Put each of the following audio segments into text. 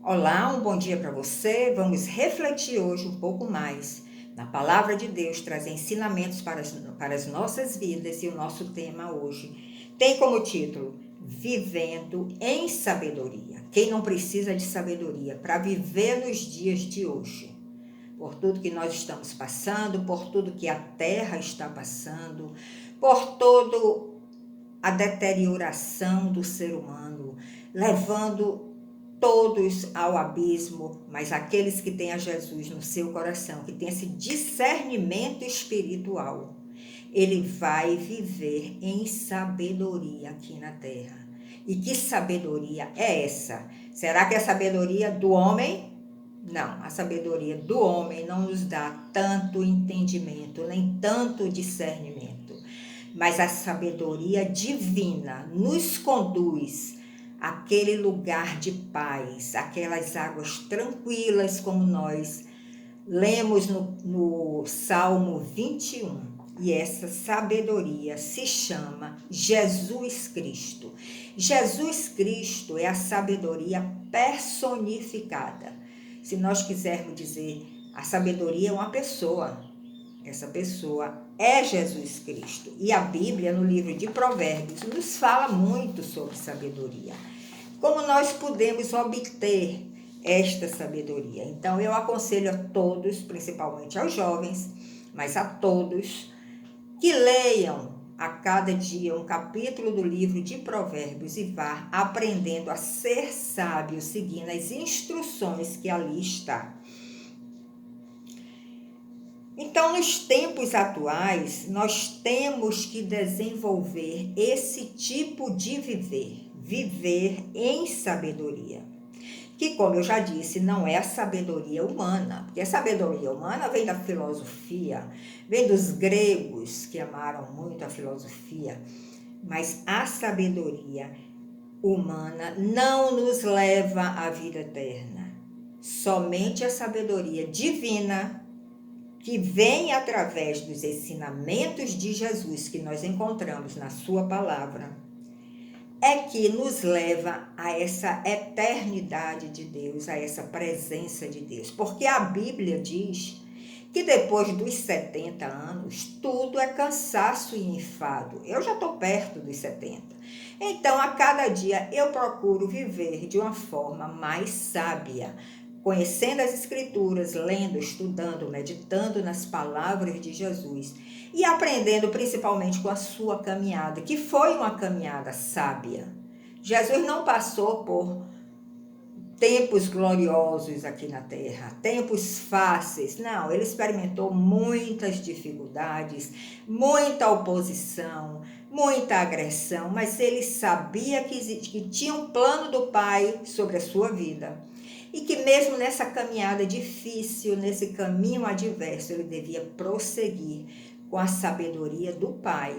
Olá, um bom dia para você. Vamos refletir hoje um pouco mais na palavra de Deus, trazer ensinamentos para as nossas vidas, e o nosso tema hoje tem como título Vivendo em Sabedoria. Quem não precisa de sabedoria para viver nos dias de hoje? Por tudo que nós estamos passando, por tudo que a terra está passando, por toda a deterioração do ser humano, levando todos ao abismo, mas aqueles que têm a Jesus no seu coração, que têm esse discernimento espiritual, ele vai viver em sabedoria aqui na terra. E que sabedoria é essa? Será que é a sabedoria do homem? Não, a sabedoria do homem não nos dá tanto entendimento, nem tanto discernimento. Mas a sabedoria divina nos conduz àquele lugar de paz, aquelas águas tranquilas, como nós lemos no Salmo 21. E essa sabedoria se chama Jesus Cristo. Jesus Cristo é a sabedoria personificada. Se nós quisermos dizer, a sabedoria é uma pessoa. Essa pessoa é Jesus Cristo. E a Bíblia, no livro de Provérbios, nos fala muito sobre sabedoria. Como nós podemos obter esta sabedoria? Então, eu aconselho a todos, principalmente aos jovens, mas a todos, que leiam a cada dia um capítulo do livro de Provérbios e vá aprendendo a ser sábio, seguindo as instruções que ali está. Então, nos tempos atuais, nós temos que desenvolver esse tipo de viver em sabedoria. Que, como eu já disse, não é a sabedoria humana, porque a sabedoria humana vem da filosofia, vem dos gregos, que amaram muito a filosofia, mas a sabedoria humana não nos leva à vida eterna. Somente a sabedoria divina, que vem através dos ensinamentos de Jesus que nós encontramos na sua palavra, é que nos leva a essa eternidade de Deus, a essa presença de Deus. Porque a Bíblia diz que depois dos 70 anos, tudo é cansaço e enfado. Eu já estou perto dos 70. Então, a cada dia eu procuro viver de uma forma mais sábia, conhecendo as Escrituras, lendo, estudando, meditando nas palavras de Jesus e aprendendo principalmente com a sua caminhada, que foi uma caminhada sábia. Jesus não passou por tempos gloriosos aqui na terra, tempos fáceis. Não, ele experimentou muitas dificuldades, muita oposição, muita agressão, mas ele sabia que tinha um plano do Pai sobre a sua vida. E que mesmo nessa caminhada difícil, nesse caminho adverso, ele devia prosseguir com a sabedoria do Pai,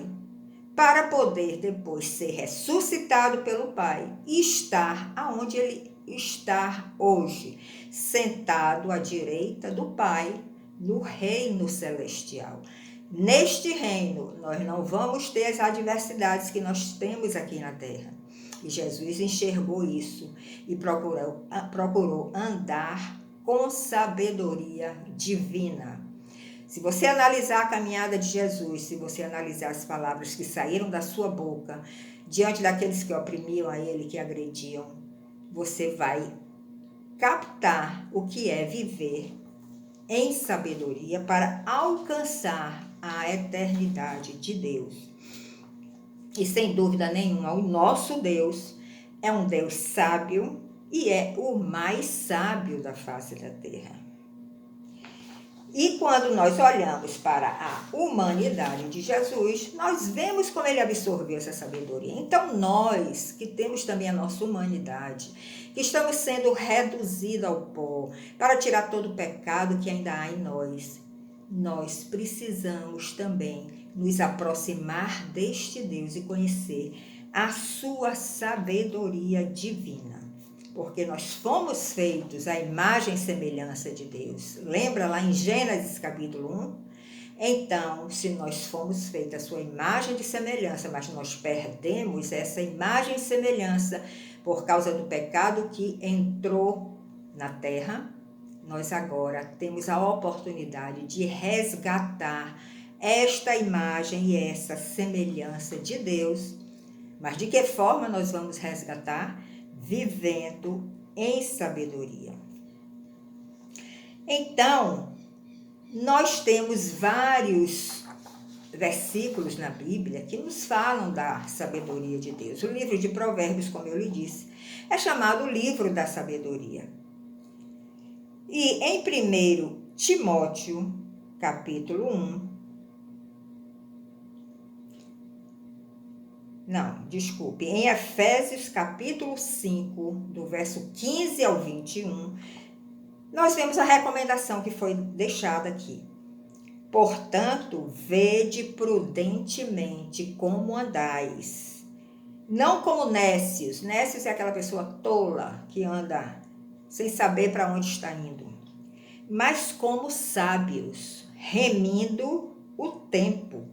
para poder depois ser ressuscitado pelo Pai e estar aonde ele está hoje, sentado à direita do Pai, no reino celestial. Neste reino, nós não vamos ter as adversidades que nós temos aqui na terra. E Jesus enxergou isso e procurou andar com sabedoria divina. Se você analisar a caminhada de Jesus, se você analisar as palavras que saíram da sua boca, diante daqueles que oprimiam a ele, que agrediam, você vai captar o que é viver em sabedoria para alcançar a eternidade de Deus. E sem dúvida nenhuma, o nosso Deus é um Deus sábio e é o mais sábio da face da terra. E quando nós olhamos para a humanidade de Jesus, nós vemos como ele absorveu essa sabedoria. Então nós, que temos também a nossa humanidade, que estamos sendo reduzidos ao pó, para tirar todo o pecado que ainda há em nós precisamos também nos aproximar deste Deus e conhecer a sua sabedoria divina. Porque nós fomos feitos à imagem e semelhança de Deus. Lembra lá em Gênesis capítulo 1? Então, se nós fomos feitos à sua imagem de semelhança, mas nós perdemos essa imagem e semelhança por causa do pecado que entrou na terra, nós agora temos a oportunidade de resgatar esta imagem e essa semelhança de Deus. Mas de que forma nós vamos resgatar? Vivendo em sabedoria. Então, nós temos vários versículos na Bíblia que nos falam da sabedoria de Deus. O livro de Provérbios, como eu lhe disse, é chamado o livro da sabedoria. E em 1 Timóteo, capítulo 1, em Efésios, capítulo 5, do verso 15 ao 21, nós vemos a recomendação que foi deixada aqui. Portanto, vede prudentemente como andais, não como nécios. Nécios é aquela pessoa tola que anda sem saber para onde está indo, mas como sábios, remindo o tempo,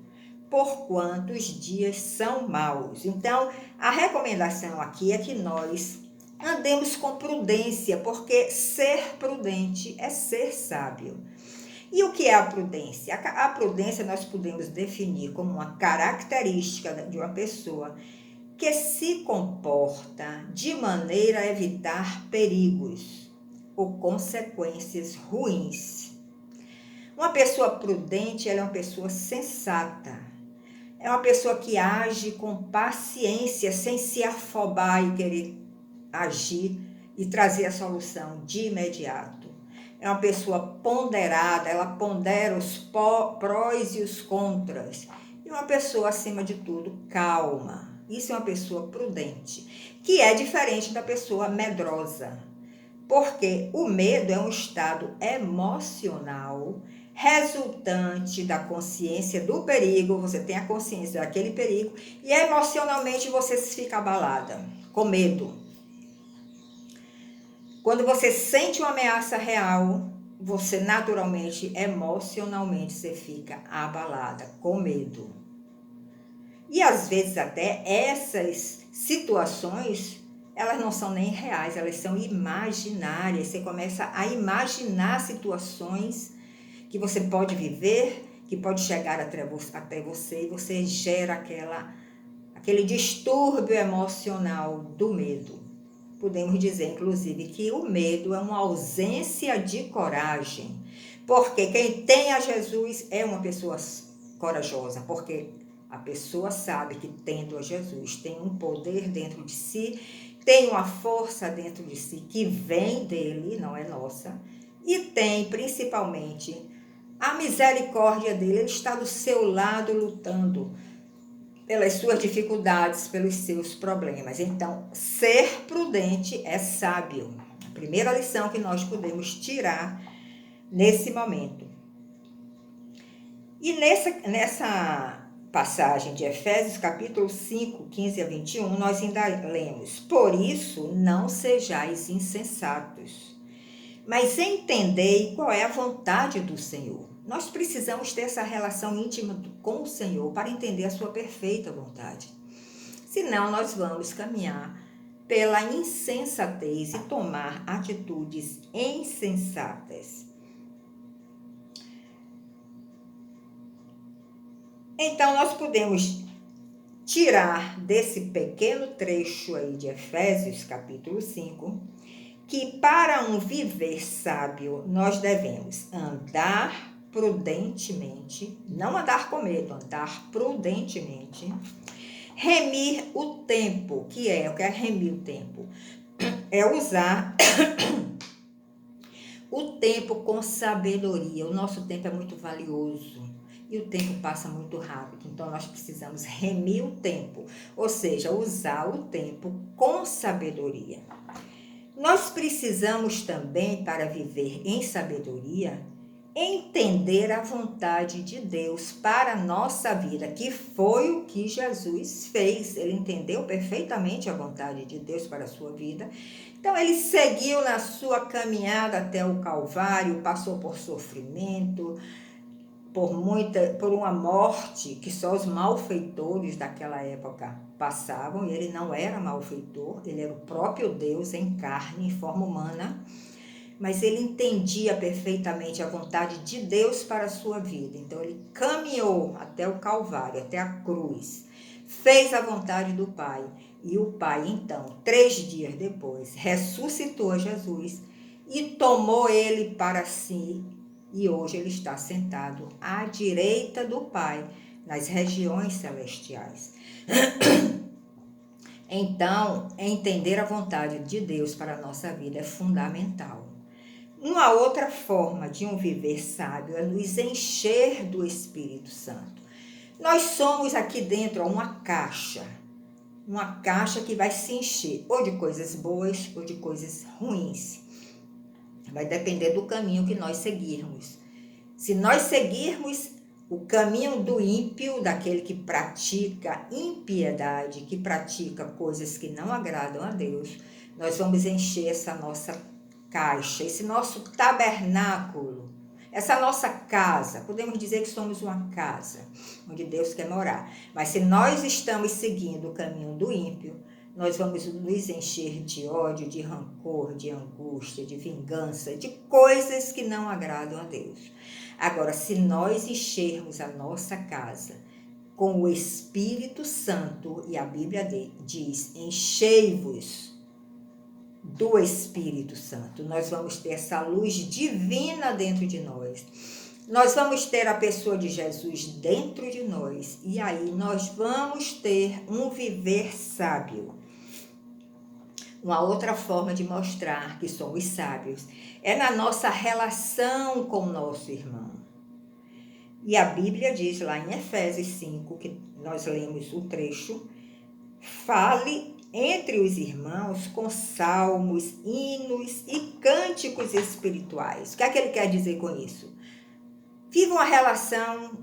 porquanto os dias são maus. Então, a recomendação aqui é que nós andemos com prudência, porque ser prudente é ser sábio. E o que é a prudência? A prudência nós podemos definir como uma característica de uma pessoa que se comporta de maneira a evitar perigos ou consequências ruins. Uma pessoa prudente, ela é uma pessoa sensata. É uma pessoa que age com paciência, sem se afobar e querer agir e trazer a solução de imediato. É uma pessoa ponderada, ela pondera os prós e os contras. E uma pessoa, acima de tudo, calma. Isso é uma pessoa prudente, que é diferente da pessoa medrosa. Porque o medo é um estado emocional resultante da consciência do perigo. Você tem a consciência daquele perigo e emocionalmente você fica abalada, com medo. Quando você sente uma ameaça real, você naturalmente, emocionalmente, você fica abalada, com medo. E às vezes até essas situações, elas não são nem reais, elas são imaginárias. Você começa a imaginar situações que você pode viver, que pode chegar até você, e você gera aquele distúrbio emocional do medo. Podemos dizer, inclusive, que o medo é uma ausência de coragem, porque quem tem a Jesus é uma pessoa corajosa, porque a pessoa sabe que tendo a Jesus tem um poder dentro de si, tem uma força dentro de si que vem dele, não é nossa, e tem principalmente a misericórdia dele. Ele está do seu lado lutando pelas suas dificuldades, pelos seus problemas. Então, ser prudente é sábio. A primeira lição que nós podemos tirar nesse momento. E nessa passagem de Efésios, capítulo 5, 15 a 21, nós ainda lemos: por isso, não sejais insensatos, mas entendei qual é a vontade do Senhor. Nós precisamos ter essa relação íntima com o Senhor para entender a sua perfeita vontade. Senão, nós vamos caminhar pela insensatez e tomar atitudes insensatas. Então, nós podemos tirar desse pequeno trecho aí de Efésios, capítulo 5, que para um viver sábio, nós devemos andar prudentemente, não andar com medo, andar prudentemente, remir o tempo, o que é remir o tempo? É usar o tempo com sabedoria. O nosso tempo é muito valioso e o tempo passa muito rápido, então nós precisamos remir o tempo, ou seja, usar o tempo com sabedoria. Nós precisamos também, para viver em sabedoria, entender a vontade de Deus para a nossa vida, que foi o que Jesus fez. Ele entendeu perfeitamente a vontade de Deus para a sua vida. Então, ele seguiu na sua caminhada até o Calvário, passou por sofrimento, por uma morte que só os malfeitores daquela época passavam, e ele não era malfeitor, ele era o próprio Deus em carne, em forma humana. mas ele entendia perfeitamente a vontade de Deus para a sua vida. Então ele caminhou até o Calvário, até a cruz, fez a vontade do Pai. E o Pai, então, 3 dias depois, ressuscitou Jesus e tomou ele para si. E hoje ele está sentado à direita do Pai, nas regiões celestiais. Então, entender a vontade de Deus para a nossa vida é fundamental. Uma outra forma de um viver sábio é nos encher do Espírito Santo. Nós somos aqui dentro uma caixa que vai se encher ou de coisas boas ou de coisas ruins. Vai depender do caminho que nós seguirmos. Se nós seguirmos o caminho do ímpio, daquele que pratica impiedade, que pratica coisas que não agradam a Deus, nós vamos encher essa nossa caixa, esse nosso tabernáculo, essa nossa casa. Podemos dizer que somos uma casa onde Deus quer morar. Mas se nós estamos seguindo o caminho do ímpio, nós vamos nos encher de ódio, de rancor, de angústia, de vingança, de coisas que não agradam a Deus. Agora, se nós enchermos a nossa casa com o Espírito Santo, e a Bíblia diz, enchei-vos do Espírito Santo, nós vamos ter essa luz divina dentro de nós. Nós vamos ter a pessoa de Jesus dentro de nós, e aí nós vamos ter um viver sábio. Uma outra forma de mostrar que somos sábios é na nossa relação com o nosso irmão. E a Bíblia diz lá em Efésios 5, que nós lemos o trecho, fale entre os irmãos com salmos, hinos e cânticos espirituais. O que é que ele quer dizer com isso? Viva uma relação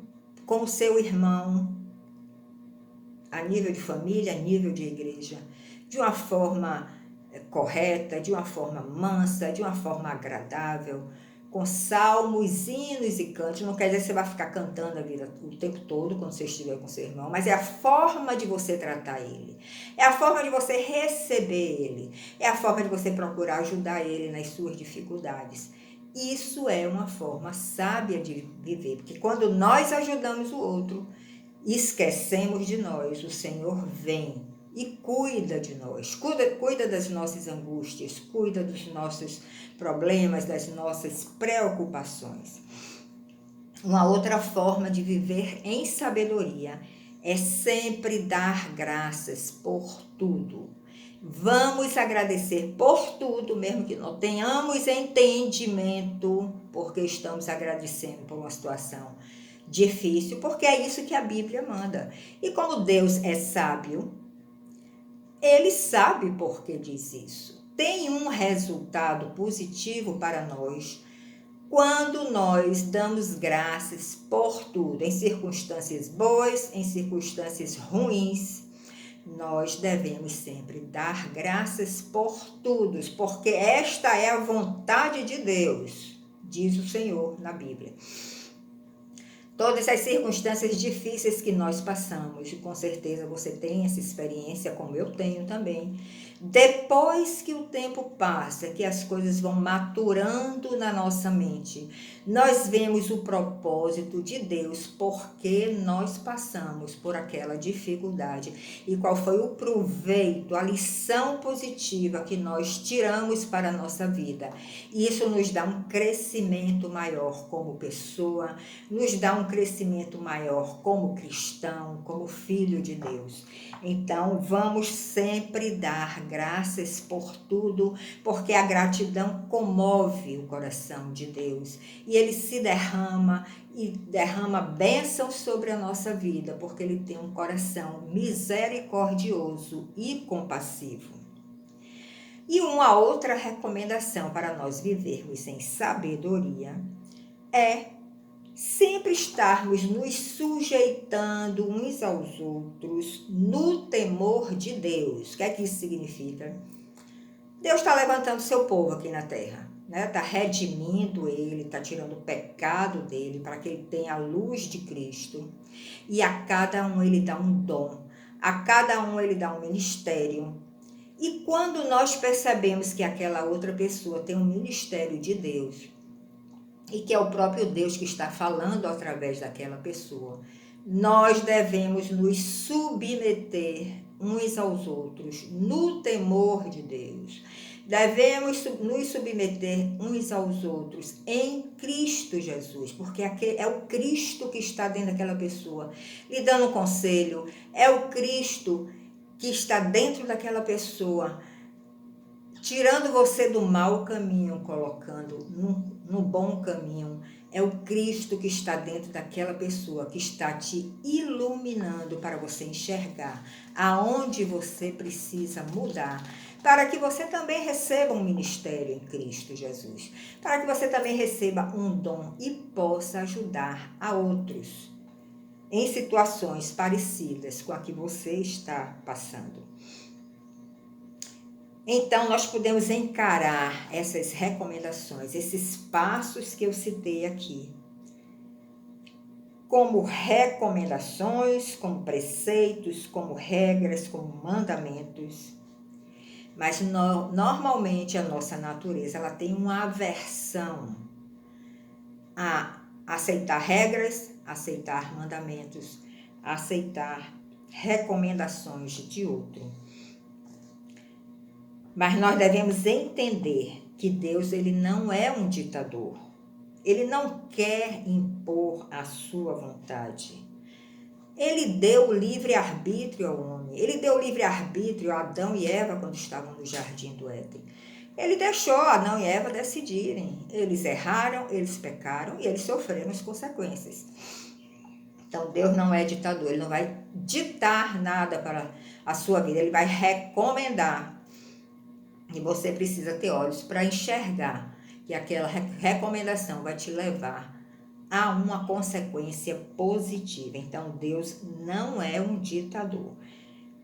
com o seu irmão, a nível de família, a nível de igreja, de uma forma correta, de uma forma mansa, de uma forma agradável, com salmos, hinos e cantos. Não quer dizer que você vai ficar cantando a vida o tempo todo quando você estiver com seu irmão, mas é a forma de você tratar ele, é a forma de você receber ele, é a forma de você procurar ajudar ele nas suas dificuldades. Isso é uma forma sábia de viver, porque quando nós ajudamos o outro, esquecemos de nós, o Senhor vem e cuida de nós, cuida das nossas angústias, cuida dos nossos problemas, das nossas preocupações. Uma outra forma de viver em sabedoria é sempre dar graças por tudo. Vamos agradecer por tudo, mesmo que não tenhamos entendimento, porque estamos agradecendo por uma situação difícil, porque é isso que a Bíblia manda. E como Deus é sábio, ele sabe por que diz isso. Tem um resultado positivo para nós quando nós damos graças por tudo, em circunstâncias boas, em circunstâncias ruins. Nós devemos sempre dar graças por tudo, porque esta é a vontade de Deus, diz o Senhor na Bíblia. Todas as circunstâncias difíceis que nós passamos, e com certeza você tem essa experiência, como eu tenho também. Depois que o tempo passa, que as coisas vão maturando na nossa mente, nós vemos o propósito de Deus, porque nós passamos por aquela dificuldade e qual foi o proveito, a lição positiva que nós tiramos para a nossa vida. E isso nos dá um crescimento maior como pessoa, nos dá um crescimento maior como cristão, como filho de Deus. Então, vamos sempre dar graças por tudo, porque a gratidão comove o coração de Deus. E ele se derrama e derrama bênçãos sobre a nossa vida, porque ele tem um coração misericordioso e compassivo. E uma outra recomendação para nós vivermos em sabedoria é sempre estarmos nos sujeitando uns aos outros no temor de Deus. O que é que isso significa? Deus está levantando seu povo aqui na terra, né? Está redimindo ele, está tirando o pecado dele para que ele tenha a luz de Cristo. E a cada um ele dá um dom, a cada um ele dá um ministério. E quando nós percebemos que aquela outra pessoa tem um ministério de Deus, e que é o próprio Deus que está falando através daquela pessoa, nós devemos nos submeter uns aos outros no temor de Deus. Devemos nos submeter uns aos outros em Cristo Jesus, porque é o Cristo que está dentro daquela pessoa, lhe dando um conselho, é o Cristo que está dentro daquela pessoa, tirando você do mau caminho, colocando no bom caminho. É o Cristo que está dentro daquela pessoa, que está te iluminando para você enxergar aonde você precisa mudar, para que você também receba um ministério em Cristo Jesus, para que você também receba um dom e possa ajudar a outros em situações parecidas com a que você está passando. Então, nós podemos encarar essas recomendações, esses passos que eu citei aqui, como recomendações, como preceitos, como regras, como mandamentos. Mas normalmente a nossa natureza ela tem uma aversão a aceitar regras, aceitar mandamentos, aceitar recomendações de outro. Mas nós devemos entender que Deus ele não é um ditador. Ele não quer impor a sua vontade. Ele deu o livre-arbítrio ao homem. Ele deu o livre-arbítrio a Adão e Eva quando estavam no jardim do Éden. Ele deixou Adão e Eva decidirem. Eles erraram, eles pecaram e eles sofreram as consequências. Então Deus não é ditador. Ele não vai ditar nada para a sua vida. Ele vai recomendar. E você precisa ter olhos para enxergar que aquela recomendação vai te levar a uma consequência positiva. Então, Deus não é um ditador,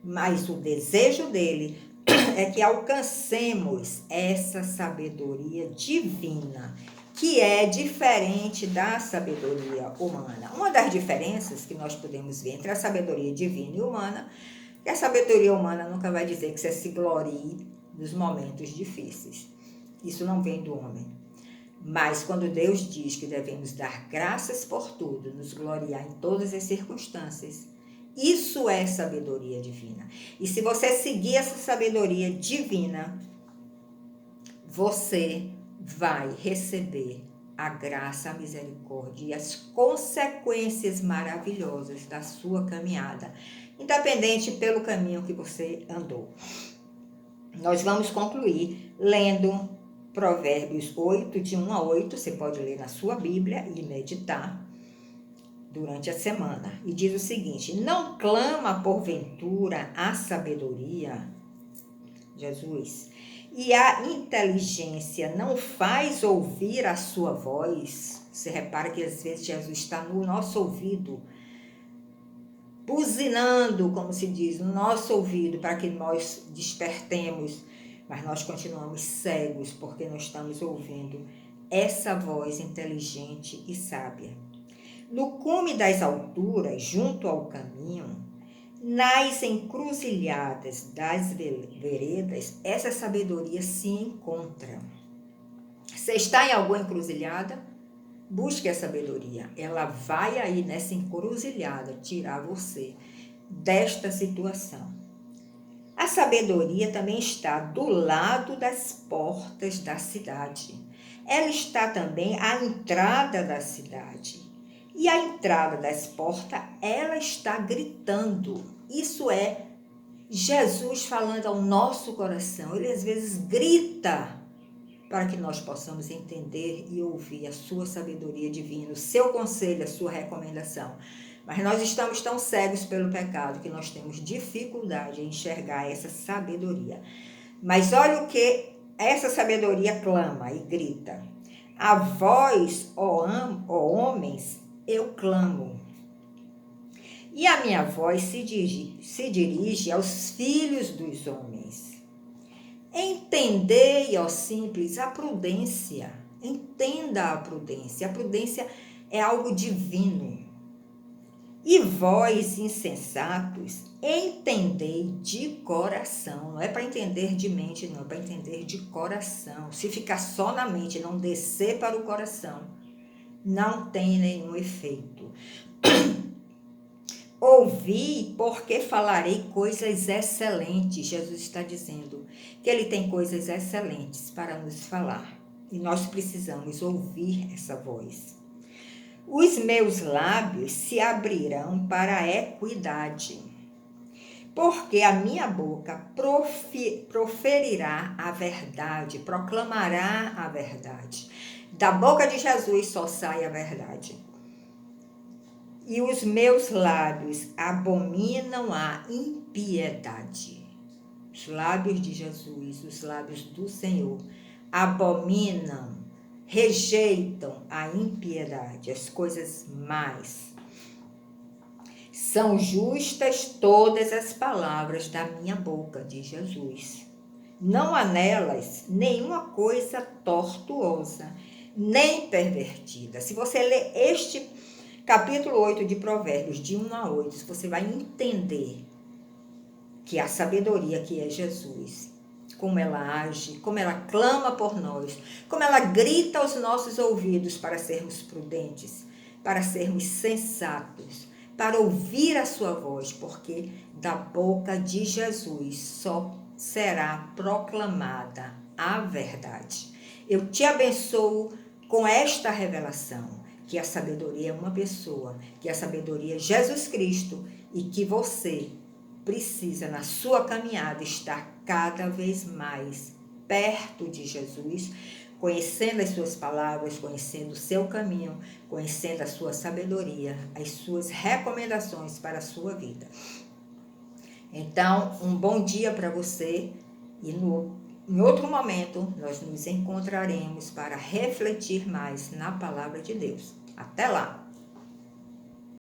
mas o desejo dele é que alcancemos essa sabedoria divina, que é diferente da sabedoria humana. Uma das diferenças que nós podemos ver entre a sabedoria divina e humana é que a sabedoria humana nunca vai dizer que você se glorie nos momentos difíceis. Isso não vem do homem. Mas quando Deus diz que devemos dar graças por tudo, nos gloriar em todas as circunstâncias, isso é sabedoria divina. E se você seguir essa sabedoria divina, você vai receber a graça, a misericórdia e as consequências maravilhosas da sua caminhada, independente pelo caminho que você andou. Nós vamos concluir lendo Provérbios 8, de 1 a 8. Você pode ler na sua Bíblia e meditar durante a semana. E diz o seguinte: não clama porventura a sabedoria, Jesus, e a inteligência não faz ouvir a sua voz. Você repara que às vezes Jesus está no nosso ouvido, buzinando, como se diz, no nosso ouvido, para que nós despertemos, mas nós continuamos cegos, porque não estamos ouvindo essa voz inteligente e sábia. No cume das alturas, junto ao caminho, nas encruzilhadas das veredas, essa sabedoria se encontra. Você está em alguma encruzilhada? Busque a sabedoria. Ela vai aí nessa encruzilhada tirar você desta situação. A sabedoria também está do lado das portas da cidade. Ela está também à entrada da cidade. E a entrada das portas, ela está gritando. Isso é Jesus falando ao nosso coração. Ele às vezes grita para que nós possamos entender e ouvir a sua sabedoria divina, o seu conselho, a sua recomendação. Mas nós estamos tão cegos pelo pecado que nós temos dificuldade em enxergar essa sabedoria. Mas olha o que essa sabedoria clama e grita. A vós, ó homens, eu clamo. E a minha voz se dirige aos filhos dos homens. Entendei, ó simples, a prudência. Entenda a prudência. A prudência é algo divino. E vós, insensatos, entender de coração. Não é para entender de mente, não, é para entender de coração. Se ficar só na mente, não descer para o coração, não tem nenhum efeito. Ouvi, porque falarei coisas excelentes. Jesus está dizendo que ele tem coisas excelentes para nos falar. E nós precisamos ouvir essa voz. Os meus lábios se abrirão para a equidade, porque a minha boca proferirá a verdade, proclamará a verdade. Da boca de Jesus só sai a verdade. E os meus lábios abominam a impiedade. Os lábios de Jesus, os lábios do Senhor, abominam, rejeitam a impiedade, as coisas más. São justas todas as palavras da minha boca, diz Jesus. Não há nelas nenhuma coisa tortuosa, nem pervertida. Se você ler este capítulo 8 de Provérbios, de 1 a 8, você vai entender que a sabedoria que é Jesus, como ela age, como ela clama por nós, como ela grita aos nossos ouvidos para sermos prudentes, para sermos sensatos, para ouvir a sua voz, porque da boca de Jesus só será proclamada a verdade. Eu te abençoo com esta revelação, que a sabedoria é uma pessoa, que a sabedoria é Jesus Cristo e que você precisa, na sua caminhada, estar cada vez mais perto de Jesus, conhecendo as suas palavras, conhecendo o seu caminho, conhecendo a sua sabedoria, as suas recomendações para a sua vida. Então, um bom dia para você e em outro momento nós nos encontraremos para refletir mais na palavra de Deus. Até lá!